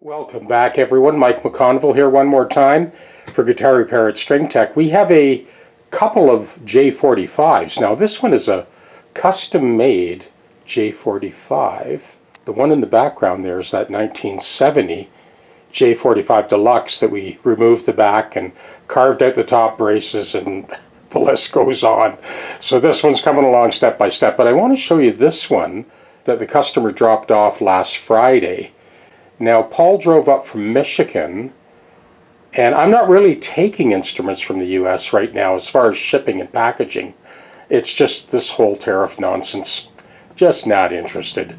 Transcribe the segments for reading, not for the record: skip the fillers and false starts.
Welcome back, everyone. Mike McConville here one more time for Guitar Repair at String Tech. We have a couple of J-45s. Now, this one is a custom-made J-45. The one in the background there is that 1970 J-45 Deluxe that we removed the back and carved out the top braces, and the list goes on. So this one's coming along step by step, but I want to show you this one that the customer dropped off last Friday. Now, Paul drove up from Michigan, and I'm not really taking instruments from the US right now as far as shipping and packaging. It's just this whole tariff nonsense. Just not interested.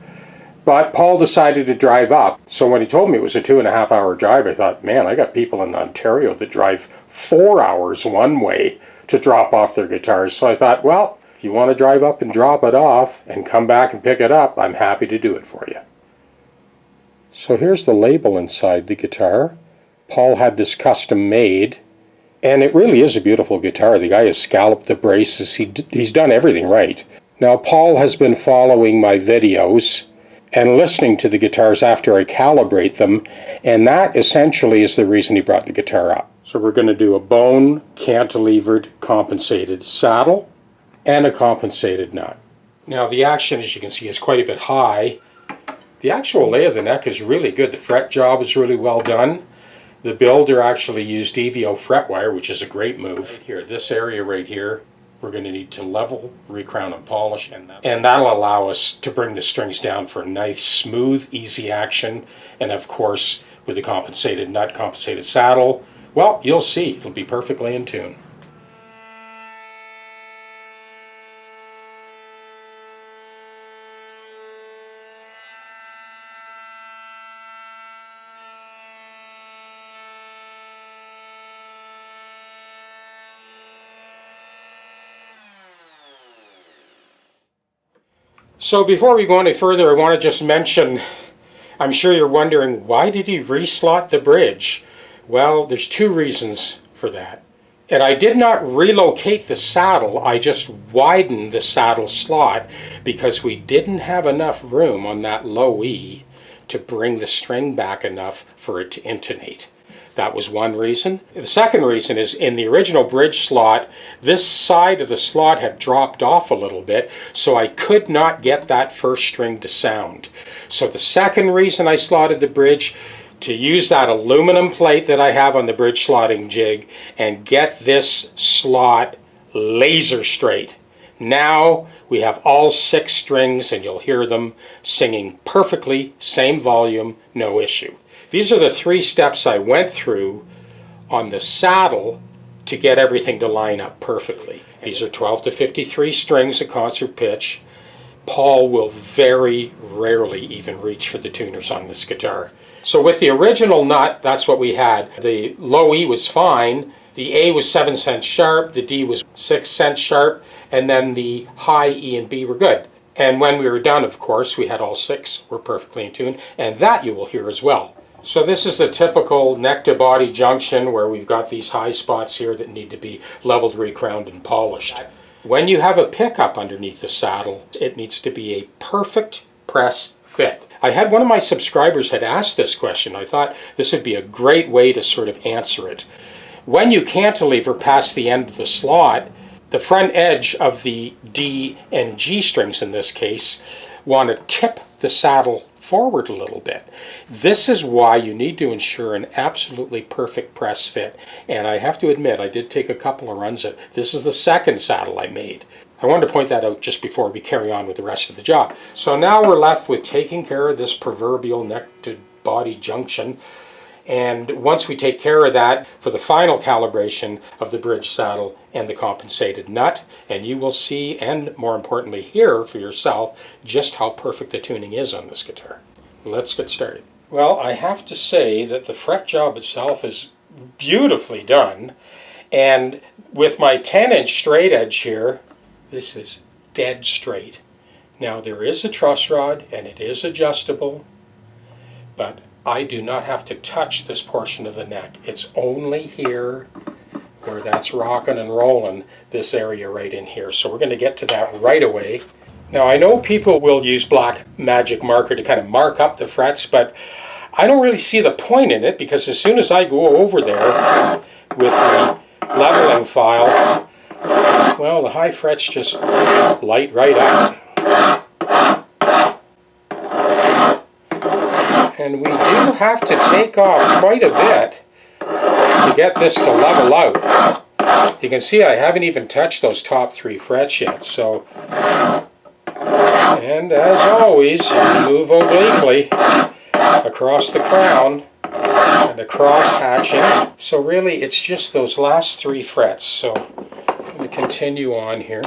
But Paul decided to drive up, so when he told me it was a 2.5-hour drive, I thought, man, I got people in Ontario that drive 4 hours one way to drop off their guitars. So I thought, well, if you want to drive up and drop it off and come back and pick it up, I'm happy to do it for you. So here's the label inside the guitar. Paul had this custom made, and it really is a beautiful guitar. The guy has scalloped the braces. He's done everything right. Now, Paul has been following my videos and listening to the guitars after I calibrate them, and that essentially is the reason he brought the guitar up. So we're going to do a bone cantilevered compensated saddle and a compensated nut. Now, the action, as you can see, is quite a bit high. The actual lay of the neck is really good. The fret job is really well done. The builder actually used EVO fret wire, which is a great move. Here, this area right here, we're going to need to level, recrown, and polish, and that'll allow us to bring the strings down for a nice, smooth, easy action. And of course, with the compensated nut, compensated saddle, well, you'll see, it'll be perfectly in tune. So before we go any further, I want to just mention, I'm sure you're wondering, why did he reslot the bridge? Well, there's two reasons for that. And I did not relocate the saddle, I just widened the saddle slot because we didn't have enough room on that low E to bring the string back enough for it to intonate. That was one reason. The second reason is in the original bridge slot, this side of the slot had dropped off a little bit, so I could not get that first string to sound. So the second reason I slotted the bridge, to use that aluminum plate that I have on the bridge slotting jig and get this slot laser straight. Now we have all 6 strings and you'll hear them singing perfectly, same volume, no issue. These are the 3 steps I went through on the saddle to get everything to line up perfectly. These are 12 to 53 strings at concert pitch. Paul will very rarely even reach for the tuners on this guitar. So with the original nut, that's what we had. The low E was fine, the A was 7 cents sharp, the D was 6 cents sharp, and then the high E and B were good. And when we were done, of course, we had all 6 were perfectly in tune, and that you will hear as well. So this is the typical neck to body junction where we've got these high spots here that need to be leveled, recrowned, and polished. When you have a pickup underneath the saddle, it needs to be a perfect press fit. I had one of my subscribers had asked this question. I thought this would be a great way to sort of answer it. When you cantilever past the end of the slot, the front edge of the D and G strings in this case want to tip the saddle forward a little bit. This is why you need to ensure an absolutely perfect press fit. And I have to admit, I did take a couple of runs at this. Is the second saddle I made. I wanted to point that out just before we carry on with the rest of the job. So now we're left with taking care of this proverbial neck to body junction. And once we take care of that, for the final calibration of the bridge saddle and the compensated nut, and you will see, and more importantly hear for yourself, just how perfect the tuning is on this guitar. Let's get started. Well, I have to say that the fret job itself is beautifully done, and with my 10-inch straight edge here, this is dead straight. Now there is a truss rod, and it is adjustable, but I do not have to touch this portion of the neck. It's only here where that's rocking and rolling, this area right in here. So we're going to get to that right away. Now I know people will use black magic marker to kind of mark up the frets, but I don't really see the point in it, because as soon as I go over there with the leveling file, well, the high frets just light right up. And we do have to take off quite a bit to get this to level out. You can see I haven't even touched those top 3 frets yet. So, and as always, you move obliquely across the crown and across hatching. So really it's just those last 3 frets. So I'm going to continue on here.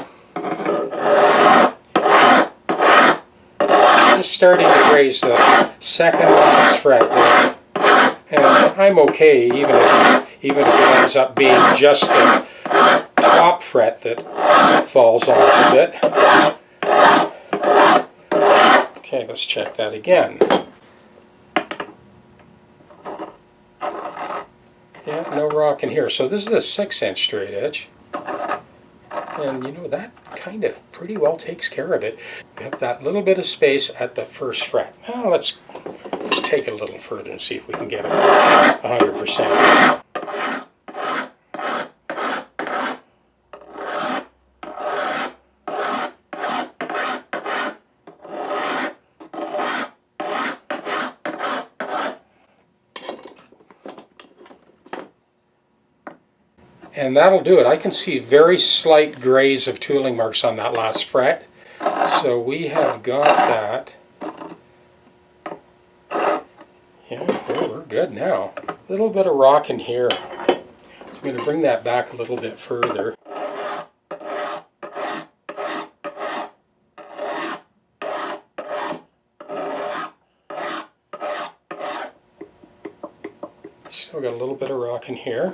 Just starting to raise the second last fret there. And I'm okay even if it ends up being just the top fret that falls off a bit. Okay, let's check that again. Yeah, no rock in here. So this is the 6-inch straight edge. And you know, that kind of pretty well takes care of it. We have that little bit of space at the first fret. Now let's take it a little further and see if we can get it 100%. And that'll do it. I can see very slight grays of tooling marks on that last fret. So we have got that. Yeah, we're good now. A little bit of rock in here. So I'm going to bring that back a little bit further. Still got a little bit of rock in here.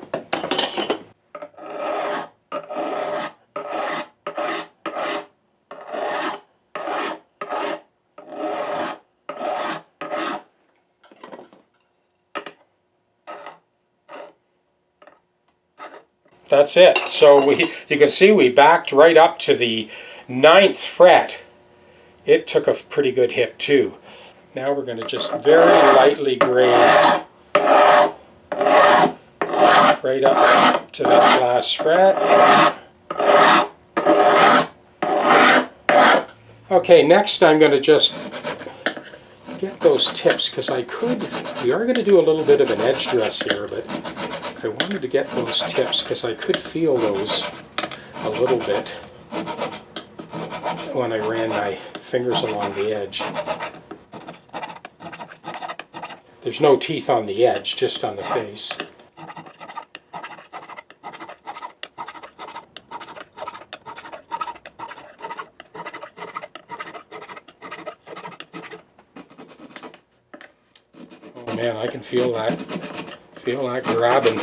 That's it. So you can see we backed right up to the 9th fret. It took a pretty good hit too. Now we're going to just very lightly graze right up to that last fret. Okay, next I'm going to just get those tips, because we are going to do a little bit of an edge dress here, but I wanted to get those tips because I could feel those a little bit when I ran my fingers along the edge. There's no teeth on the edge, just on the face. Oh man, I can feel that grabbing.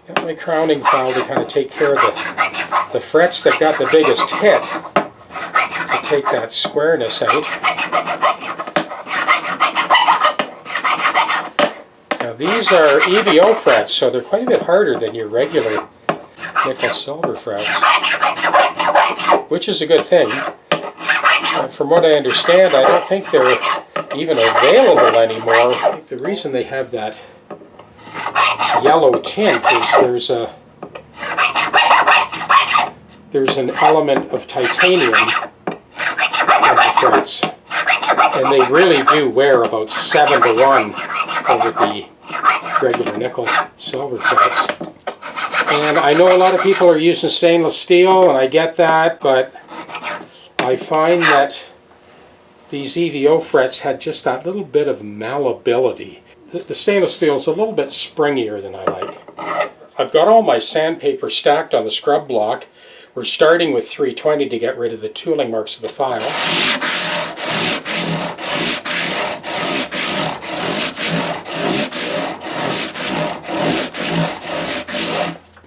Got my crowning file to kind of take care of the frets that got the biggest hit, to take that squareness out. Now these are EVO frets, so they're quite a bit harder than your regular nickel silver frets, which is a good thing. From what I understand, I don't think they're even available anymore. The reason they have that yellow tint is there's an element of titanium in the frets, and they really do wear about 7-to-1 over the regular nickel silver frets. And I know a lot of people are using stainless steel, and I get that, but I find that these EVO frets had just that little bit of malleability. The stainless steel is a little bit springier than I like. I've got all my sandpaper stacked on the scrub block. We're starting with 320 to get rid of the tooling marks of the file.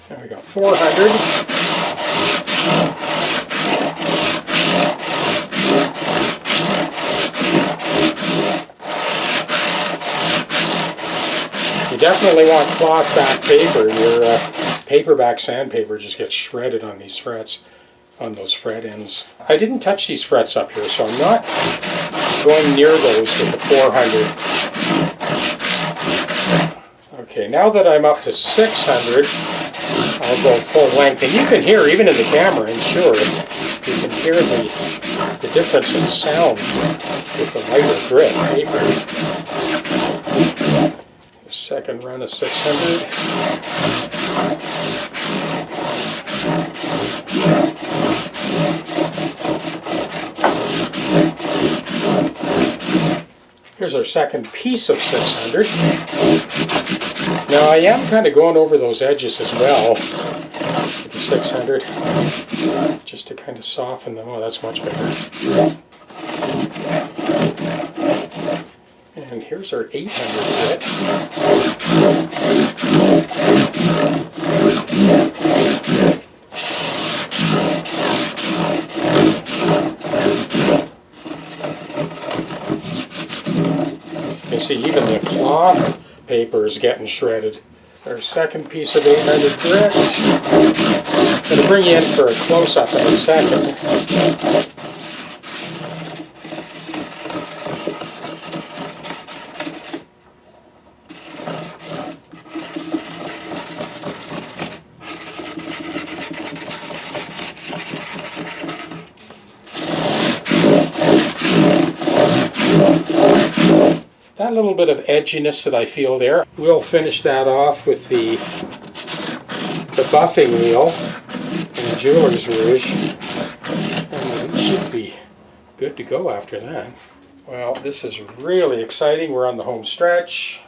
Now we got 400. definitely want cloth back paper. Your paperback sandpaper just gets shredded on these frets, on those fret ends. I didn't touch these frets up here, so I'm not going near those with the 400. Okay, now that I'm up to 600, I'll go full length. And you can hear, even in the camera, I'm sure, you can hear the difference in sound with the lighter grit paper. Second run of 600. Here's our second piece of 600. Now I am kind of going over those edges as well with the 600, just to kind of soften them. Oh, that's much better. And here's our 800 grit. You see, even the cloth paper is getting shredded. Our second piece of 800 grit. I'm going to bring you in for a close-up in a second. That little bit of edginess that I feel there, we'll finish that off with the buffing wheel and the Jeweler's Rouge, and we should be good to go after that. Well, this is really exciting. We're on the home stretch.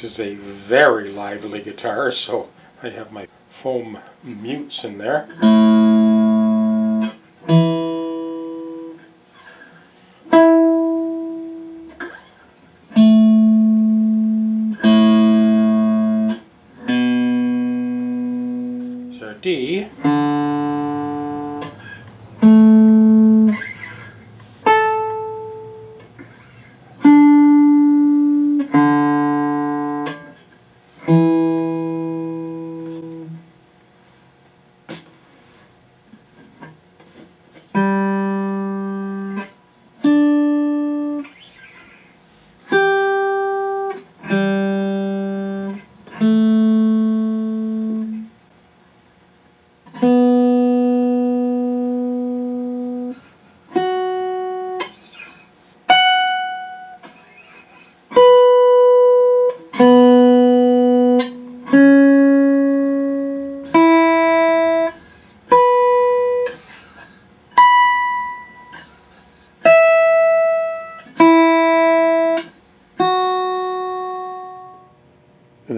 This is a very lively guitar, so I have my foam mutes in there. There's our D.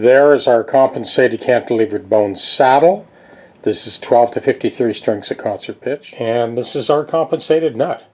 There is our compensated cantilevered bone saddle. This is 12 to 53 strings at concert pitch. And this is our compensated nut.